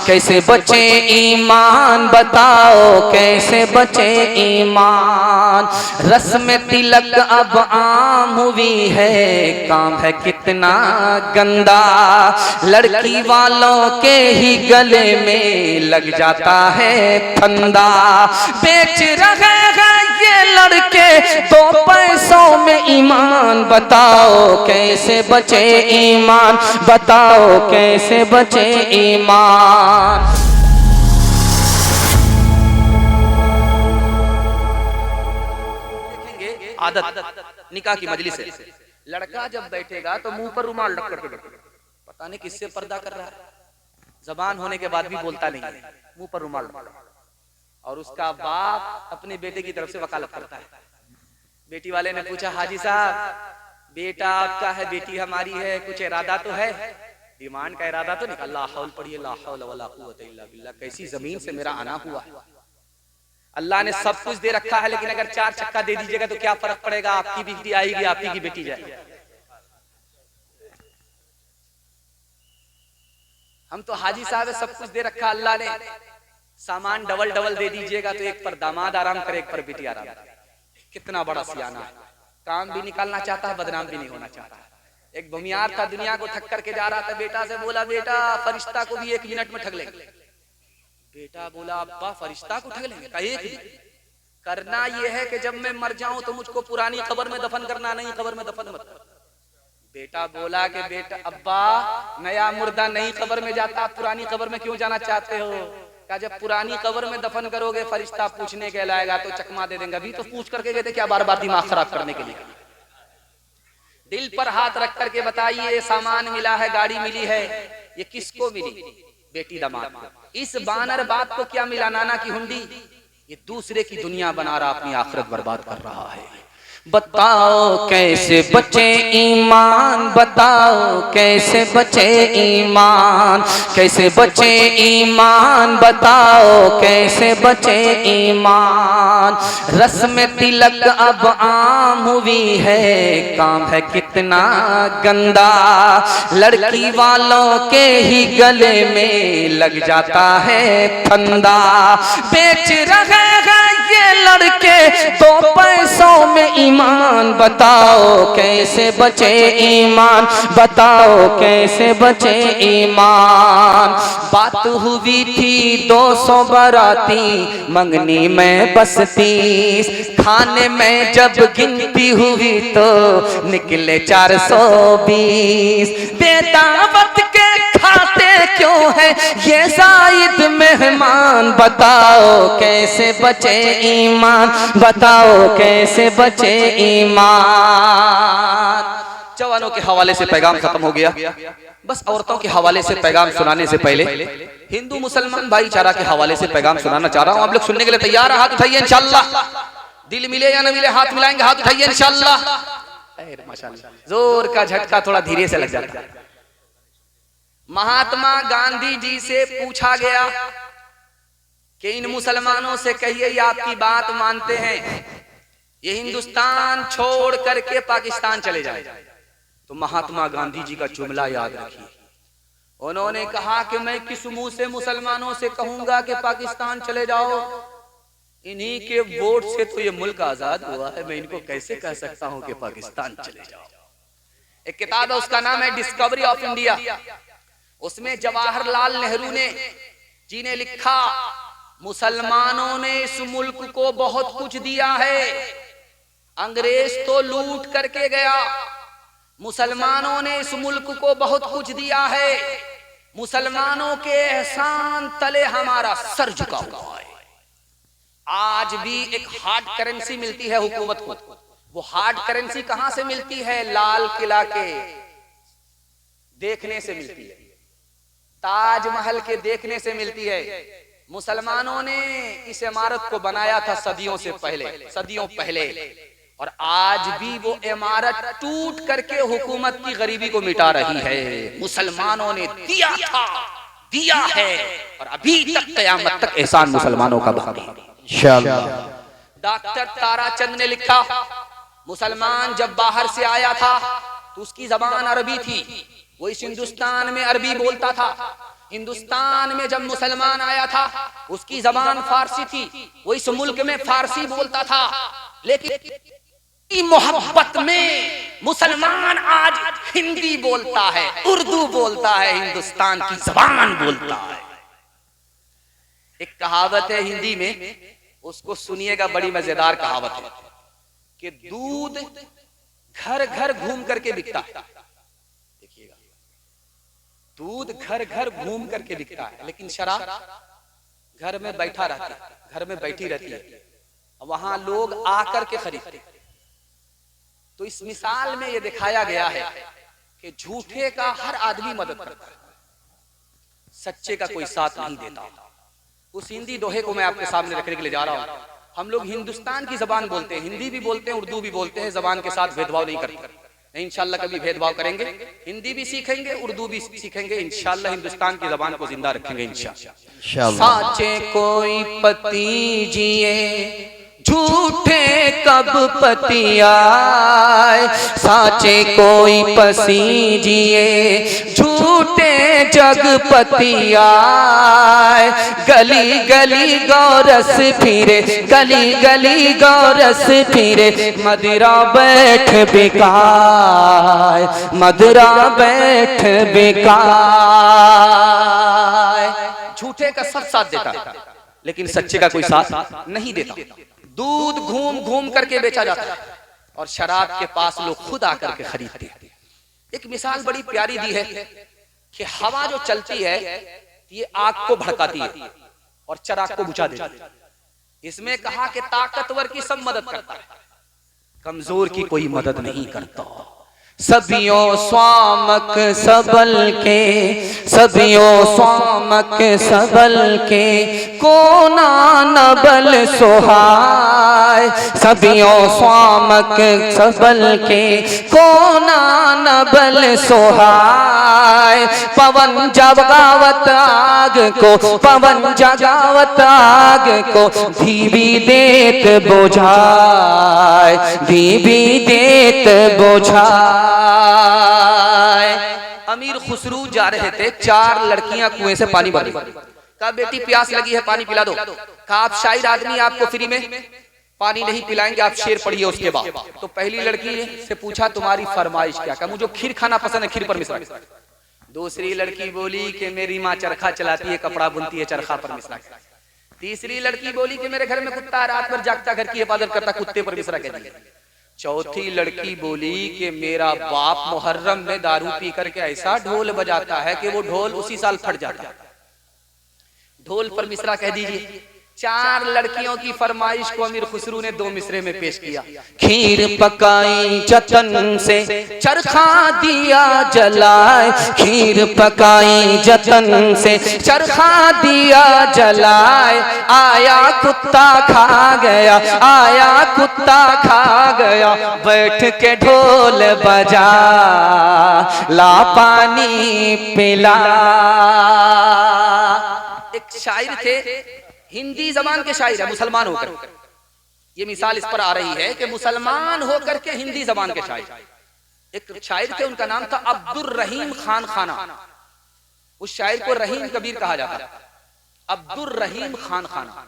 कैसे बचे ईमान बताओ, कैसे बचे ईमान। रस्म तिलक अब आम हुई है, काम है कितना गंदा। लड़की वालों के ही गले में लग जाता है फंदा। बेच रहे हैं ये लड़के दो पैसों में ईमान, बताओ कैसे बचे ईमान, बताओ कैसे बचे ईमान। देखेंगे आदत निकाह की मजलिस है, लड़का जब बैठेगा तो मुंह पर रुमाल रख करके बैठेगा। पता नहीं किससे पर्दा कर रहा है, जबान होने के बाद भी बोलता नहीं है, मुंह पर रुमाल। और उसका बाप अपने बेटे की तरफ से वकालत करता है। बेटी वाले ने पूछा, हाजी साहब बेटा आपका है, बेटी हमारी है, कुछ इरादा तो है? डिमांड का इरादा तो नहीं। अल्लाह हौल पढ़िए, ला हौल वला कुव्वत इल्ला बिल्लाह। कैसी जमीन से मेरा आना हुआ है। अल्लाह ने सब कुछ दे रखा है, लेकिन अगर 4 चक्का दे दीजिएगा तो क्या फर्क पड़ेगा? आपकी बेटी आएगी, आपकी की बेटी जाएगी। हम तो हाजी साहब सब कुछ दे रखा अल्लाह ने, सामान डबल डबल दे दीजिएगा तो एक पर दामाद आराम करे, एक पर बेटी आराम करे। कितना बड़ा सियाना है, काम भी निकालना चाहता है, बदनाम भी नहीं होना चाहता है। एक भूमियार था, दुनिया को ठग करके जा रहा था, बेटा से बोला, बेटा फरिश्ता को भी 1 मिनट में ठग लेंगे। बेटा बोला, अब्बा फरिश्ता को ठग लेंगे? कहा, 1 मिनट करना ये है कि जब मैं मर जाऊं तो मुझको पुरानी कब्र में दफन करना, नहीं कब्र में दफन मत कर। बेटा बोला कि बेटा अब्बा नया मुर्दा नई कब्र में जाता, पुरानी कब्र में क्यों जाना चाहते हो? क्या जब पुरानी कब्र में दफन करोगे फरिश्ता पूछने के लाएगा तो चकमा दे देंगे। अभी तो पूछ करके गए थे, क्या बार बार दिमाग खराब करने के लिए? दिल पर हाथ रख करके बताइए, सामान मिला है, गाड़ी मिली है, ये किसको मिली? बेटी दामाद को। इस बानर बाप को क्या मिला? नाना की हुंडी। ये दूसरे की दुनिया बना रहा, अपनी आखिरत बर्बाद कर रहा है। बताओ कैसे बचे ईमान, बताओ कैसे बचे ईमान, कैसे बचे ईमान, बताओ कैसे बचे ईमान। रस्म तिलक अब आम हुई है, काम है कितना गंदा। लड़की वालों के ही गले में लग जाता है फंदा। बेच रहे हैं ये लड़के दो पैसों में ईमान, बताओ कैसे बचे ईमान, बताओ कैसे बचे ईमान। बात हुई थी 200 बाराती, मंगनी में बस 30, खाने में जब गिनती हुई तो निकले 420। बेदावत के खाते क्यों है ये जायद मेहमान, बताओ कैसे बचे ईमान, बताओ कैसे बचे ईमान। जवानों के हवाले से पैगाम खत्म हो गया। बस औरतों के हवाले से पैगाम सुनाने से पहले हिंदू मुसलमान भाईचारा के हवाले से पैगाम सुनाना चाह रहा हूं। आप लोग सुनने के लिए तैयार है? हाथ उठाइए इंशाअल्लाह। दिल मिले या न मिले, हाथ मिलाएंगे, हाथ उठाइए इंशाअल्लाह। माशाअल्लाह, जोर का झटका थोड़ा धीरे से लग जाता है। महात्मा गांधी जी से पूछा गया कि इन मुसलमानों से कहिए ये आपकी बात मानते हैं, ये हिंदुस्तान छोड़ करके पाकिस्तान चले जाए। तो महात्मा गांधी जी का जुमला याद रखिए। उन्होंने कहा कि मैं किस मुंह से मुसलमानों से कहूंगा कि पाकिस्तान चले जाओ? इन्हीं के वोट से तो ये मुल्क आजाद हुआ है, मैं इनको कैसे कह सकता हूं कि पाकिस्तान चले जाओ? एक किताब है, उसका नाम है डिस्कवरी ऑफ इंडिया। उसमें जवाहरलाल नेहरू जी ने लिखा, मुसलमानों ने इस मुल्क को बहुत कुछ दिया है, अंग्रेज तो लूट करके गया। मुसलमानों ने इस मुल्क को बहुत कुछ दिया है, मुसलमानों के एहसान तले हमारा सर झुका हुआ है। आज भी एक हार्ड करेंसी मिलती है हुकूमत को। वो हार्ड करेंसी कहां से मिलती है? लाल किला के देखने से मिलती है, ताजमहल के देखने से मिलती है। मुसलमानों ने इस इमारत को बनाया था सदियों से पहले, सदियों पहले, और आज भी वो इमारत टूट करके हुकूमत की गरीबी को मिटा रही है। मुसलमानों ने दिया था, दिया है, और अभी तक क़यामत तक एहसान मुसलमानों का बाकी है इंशाअल्लाह। डॉक्टर ताराचंद ने लिखा, मुसलमान जब बाहर से आया था तो उसकी जबान अरबी थी, वो इस हिंदुस्तान में अरबी बोलता था। हिंदुस्तान में जब मुसलमान आया था उसकी जबान फारसी थी, वो इस मुल्क में फारसी बोलता था, लेकिन मोहब्बत में मुसलमान आज हिंदी बोलता है, उर्दू बोलता है, हिंदुस्तान की जबान बोलता है। एक कहावत है हिंदी में, उसको सुनिएगा, बड़ी मजेदार कहावत है कि दूध घर घर घूम करके बिकता है। देखिएगा, दूध घर घर घूम करके बिकता है, लेकिन शराब घर में बैठा रहता है, घर में बैठी रहती है, वहां लोग आकर के खरीदते। तो इस मिसाल में यह दिखाया गया है कि झूठे का हर आदमी मदद करता है, सच्चे का कोई साथ नहीं देता। उस हिंदी दोहे को मैं आपके सामने रखने के लिए जा रहा हूं। हम लोग हिंदुस्तान की जबान बोलते हैं, हिंदी भी बोलते हैं, उर्दू भी बोलते हैं, जबान के साथ भेदभाव नहीं करते। इंशाल्लाह कभी भेदभाव करेंगे, हिंदी भी सीखेंगे, उर्दू भी सीखेंगे, इंशाल्लाह हिंदुस्तान की जबान को जिंदा रखेंगे इंशाल्लाह। साचे कोई पति जिए झूठे कब पति आए, साचे कोई पसी जिए झूठे जगपति आए। गली गली गौरस फिरे, गली गली गौरस फिरे, मदिरा बैठ बिकाए, मदिरा बैठ बिकाए। झूठे का सब साथ देता, लेकिन सच्चे का कोई साथ नहीं देता। दूध घूम घूम करके बेचा जाता है और शराब के पास लोग खुद आकर के खरीदते हैं। एक मिसाल बड़ी प्यारी दी है कि हवा जो चलती है ये आग को भड़काती है और चिराग को बुझा देती है। इसमें कहा कि ताकतवर की सब मदद करता है, कमजोर की कोई मदद नहीं करता। सबियों स्वामक सबल के, सबियों स्वामक सबल के, कोना नबल सोहाय। सबियों स्वामक सबल के, कोना नबल सोहाय। पवन जगावत आग को, पवन जगावत आग को, धीबी देत बुझाए, धीबी देत बुझाए। अमीर खुसरू जा रहे थे, 4 लड़कियां कुएं से पानी भर रही। कहा बेटी प्यास लगी है, पानी पिला दो। कहा आप शायर आदमी, आपको फ्री में पानी नहीं पिलाएंगे, आप शेर पढ़िए उसके बाद। तो पहली लड़की से पूछा तुम्हारी फरमाइश क्या? कहा मुझे खीर खाना पसंद है, खीर पर मिश्रा। दूसरी लड़की बोली कि मेरी माँ चरखा चलाती है, कपड़ा बुनती है, चरखा पर मिश्रा। तीसरी लड़की बोली कि मेरे घर में कुत्ता है, रात भर जागता, घर की हिफाजत करता, कुत्ते पर मिश्रा कह दिया। चौथी लड़की बोली कि मेरा बाप मुहर्रम में दारू पी करके ऐसा ढोल बजाता है कि वो ढोल उसी साल फट जाता है, ढोल पर मिसरा कह दीजिए। 4 लड़कियों की फरमाइश को अमीर खुसरू ने 2 मिसरे में पेश किया। खीर पकाई जतन से, चरखा दिया जलाए। खीर पकाई जतन से, चरखा दिया जलाए। आया कुत्ता खा गया, आया कुत्ता खा गया, बैठ के ढोल बजा, ला पानी पिला। एक शायर थे, हिंदी जबान के शायर है, मुसलमान होकर। ये मिसाल इस पर आ रही है कि मुसलमान होकर के हिंदी जबान के शायर। एक शायर थे, उनका नाम था अब्दुर रहीम खान खाना। उस शायर को रहीम कबीर कहा जाता है, अब्दुर रहीम खान खाना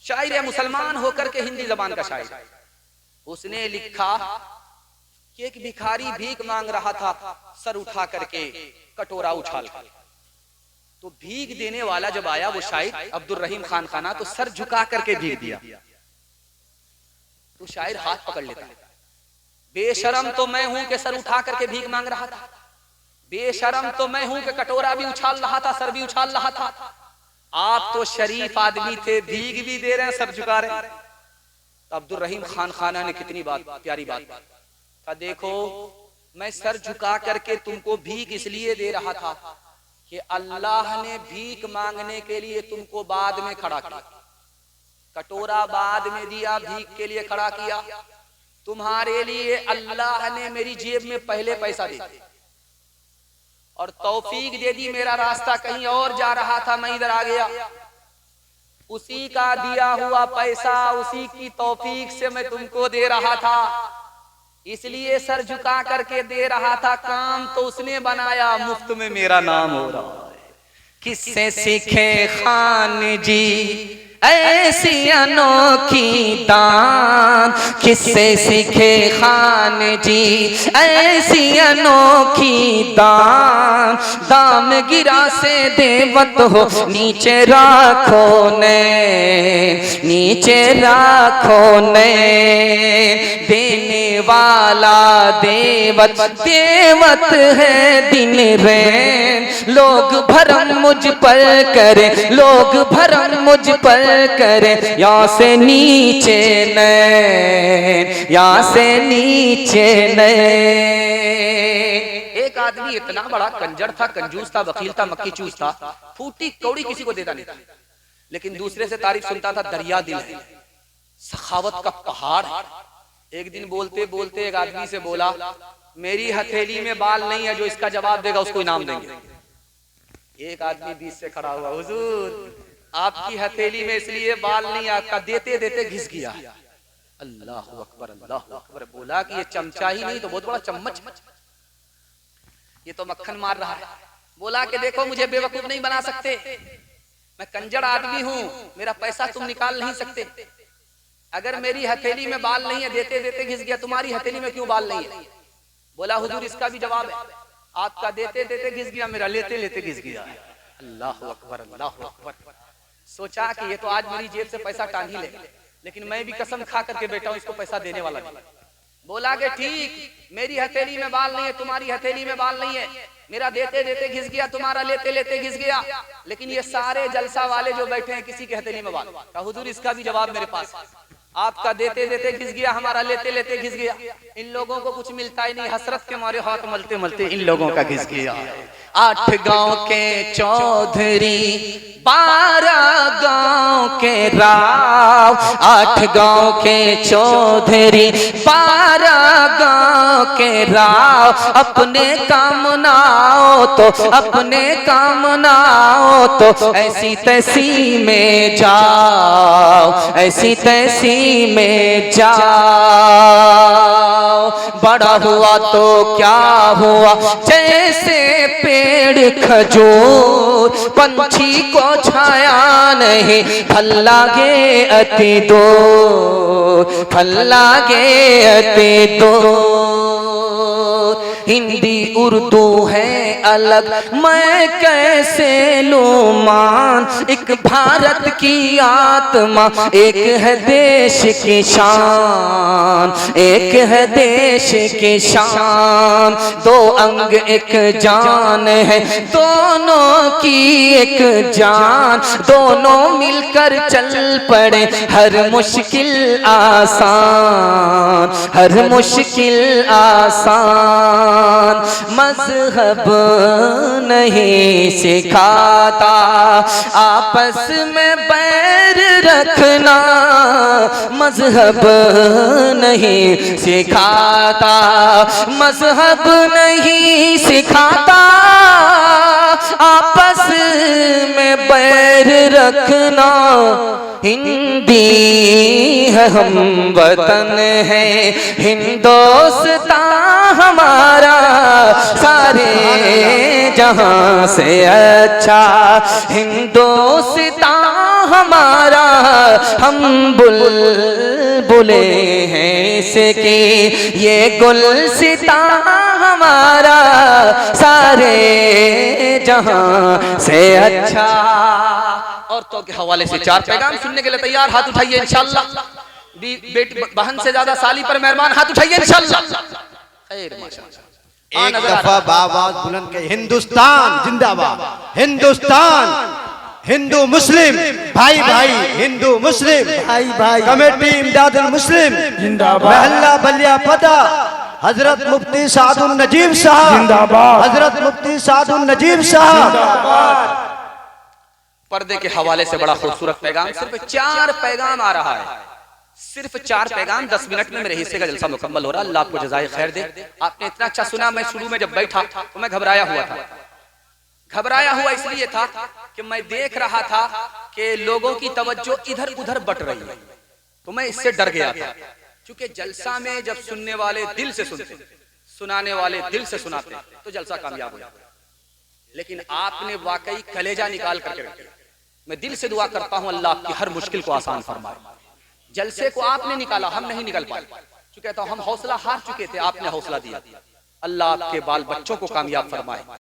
शायर है, मुसलमान होकर के हिंदी जबान का शायर। उसने लिखा कि एक भिखारी भीख मांग रहा था, सर उठा करके, कटोरा उछाल कर। तो भीख देने वाला जब आया, वो शायर अब्दुल रहीम खान खाना, तो सर झुका करके भीख दिया। तो शायर हाथ पकड़ लेता, बेशरम तो मैं हूं कि सर उठा करके भीख मांग रहा था, बेशरम तो मैं हूं कि कटोरा भी उछाल रहा था, सर भी उछाल रहा था। आप तो शरीफ आदमी थे, भीख भी दे रहे हैं, सर झुका रहे हैं। तो अब्दुल रहीम खान खाना ने कितनी प्यारी बात कहा, देखो मैं सर झुका करके तुमको भीख इसलिए दे रहा था कि अल्लाह ने भीख मांगने के लिए तुमको बाद में खड़ा किया, कटोरा बाद में दिया, भीख के लिए खड़ा किया। तुम्हारे लिए अल्लाह ने मेरी जेब में पहले पैसा दे दिया और तौफीक दे दी। मेरा रास्ता कहीं और जा रहा था, मैं इधर आ गया, उसी का दिया हुआ पैसा, उसी की तौफीक से मैं तुमको दे रहा था, इसलिए सर झुका करके दे रहा था। काम तो उसने बनाया, मुफ्त में मेरा नाम हो रहा है। किससे सीखे खान जी ऐसी अनोखी दान, किससे सीखे खान जी ऐसी अनोखी दान। दाम गिरा से देवत हो नीचे राखो ने, नीचे राखो ने। देने वाला देवत, देवत है दिन रैन। लोग भरम मुझ पर करे, लोग भरम मुझ पर करे, यहाँ से नीचे नैन, यहाँ से नीचे नैन। एक आदमी इतना बड़ा कंजर था, कंजूस था, वकील था, मक्खी चूस था, फूटी कौड़ी किसी को देता नहीं था, लेकिन दूसरे से तारीफ सुनता था, दरिया दिल है, सखावत का पहाड़ है। एक दिन बोलते बोलते एक आदमी से बोला, मेरी हथेली में बाल नहीं है, जो इसका जवाब देगा उसको इनाम देंगे। एक आदमी बीच से खड़ा हुआ, हुजूर आपकी हथेली में इसलिए बाल नहीं, आपका देते देते घिस गया। अल्लाह अकबर, अल्लाह अकबर। बोला कि ये चमचा ही नहीं तो बहुत बड़ा चम्मच, ये तो मक्खन मार रहा है। बोला कि देखो मुझे बेवकूफ नहीं बना सकते, मैं कंजर आदमी हूं, मेरा पैसा तुम निकाल नहीं सकते। अगर मेरी हथेली में बाल नहीं है, देते देते घिस गया, तुम्हारी हथेली में क्यों बाल नहीं है? बोला हुजूर इसका भी जवाब है, आपका देते देते घिस गया, मेरा लेते लेते घिस गया। अल्लाह अकबर, अल्लाह अकबर। सोचा कि ये तो आज मेरी जेब से पैसा टांग ही ले, लेकिन मैं भी कसम खा करके बैठा हूं, इसको पैसा देने वाला नहीं। बोला कि ठीक, मेरी हथेली में बाल नहीं है, तुम्हारी हथेली में बाल नहीं है, मेरा देते देते घिस गया, तुम्हारा लेते लेते घिस गया, लेकिन ये सारे जलसा वाले जो बैठे हैं किसी की हथेली में बाल। कहा हुजूर इसका भी जवाब मेरे पास, आपका देते देते घिस गया, हमारा लेते लेते घिस गया। इन लोगों को कुछ मिलता ही नहीं, हसरत के मारे हाथ मलते मलते इन लोगों का घिस गया। 8 गांव के चौधरी, 12 गांव के राव, 8 गांव के चौधरी, 12 गांव के राव। अपने काम ना हो तो, अपने काम ना हो तो ऐसी तैसी में जाओ, ऐसी तैसी में जाओ। बड़ा हुआ तो क्या हुआ, जैसे पेड़ खजूर, पंछी को छाया नहीं, फल लागे अति दूर, फल लागे अति दूर। हिंदी उर्दू है अलग, मैं कैसे लूं मान। एक भारत की आत्मा, एक है देश की शान, एक है देश की शान। 2 अंग एक जान है, दोनों की एक जान। दोनों मिलकर चल पड़े, हर मुश्किल आसान, हर मुश्किल आसान। मजहब नहीं सिखाता आपस में बैर रखना, मजहब नहीं सिखाता, मजहब नहीं सिखाता आपस में बैर रखना। हिंदी है हम वतन है, हिंदुस्तान हमारा सारे जहां से अच्छा। हिंदुस्तान हमारा, हम बुलबुले हैं इसके, ये गुलसिता हमारा सारे जहां से अच्छा। औरतों के हवाले से 4 पैगाम सुनने के लिए तैयार? हाथ उठाइए इंशाअल्लाह। बेटी बहन से ज्यादा साली पर मेहरबान, हाथ उठाइए इंशाअल्लाह। खैर माशाअल्लाह। एक दफा आवाज बुलंद के, हिंदुस्तान जिंदाबाद, हिंदुस्तान, हिंदू मुस्लिम भाई भाई, हिंदू मुस्लिम भाई भाई, कमेटी इमदादुल मुस्लिम जिंदाबाद, महल्ला बलिया पता हजरत मुफ्ती सादुल नजीब साहब जिंदाबाद, हजरत मुफ्ती सादुल नजीब साहब जिंदाबाद। पर्दे के हवाले से बड़ा खूबसूरत पैगाम, सिर्फ 4 पैगाम आ रहा है, सिर्फ 4 पैगाम। 10 मिनट में मेरे हिस्से का जलसा मुकम्मल हो रहा है। अल्लाह आपको जज़ाए खैर दे। आपने इतना अच्छा सुना, मैं शुरू में जब बैठा तो मैं घबराया हुआ था। घबराया हुआ इसलिए था कि मैं देख रहा था कि लोगों की तवज्जो इधर उधर बट रही है, तो मैं इससे डर गया था। क्योंकि जलसा में जब सुनने वाले दिल से सुनते, सुनाने वाले दिल से सुनाते, तो जलसा कामयाब हो जाता। लेकिन आपने वाकई कलेजा निकाल करके रखे। मैं दिल से दुआ करता हूं अल्लाह आपकी हर मुश्किल को आसान फरमाए। जलसे को आपने निकाला, हम नहीं निकल पाए, चूंकि तो हम हौसला हार चुके थे, आपने हौसला दिया। अल्लाह आपके बाल बच्चों को कामयाब फरमाए,